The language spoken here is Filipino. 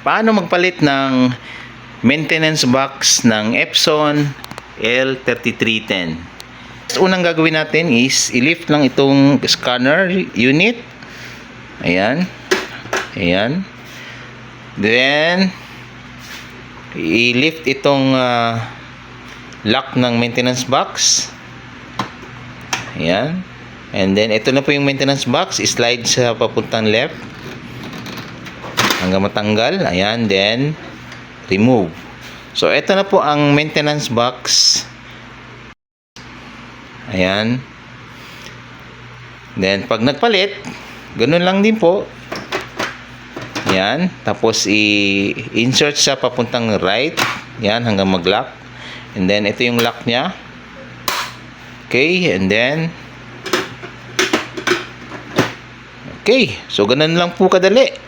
Paano magpalit ng maintenance box ng Epson L3310? Unang gagawin natin is i-lift lang itong scanner unit. Ayan. Ayan. Then i-lift itong lock ng maintenance box. Ayan. And then ito na po yung maintenance box, slide sa papuntang left hanggang matanggal. Ayan, then remove. So ito na po ang maintenance box. Ayan. Then pag nagpalit, ganun lang din po. Ayan, tapos i-insert siya papuntang right. Ayan, hanggang mag-lock. And then ito yung lock niya. Okay, and then okay, so ganun lang po kadali.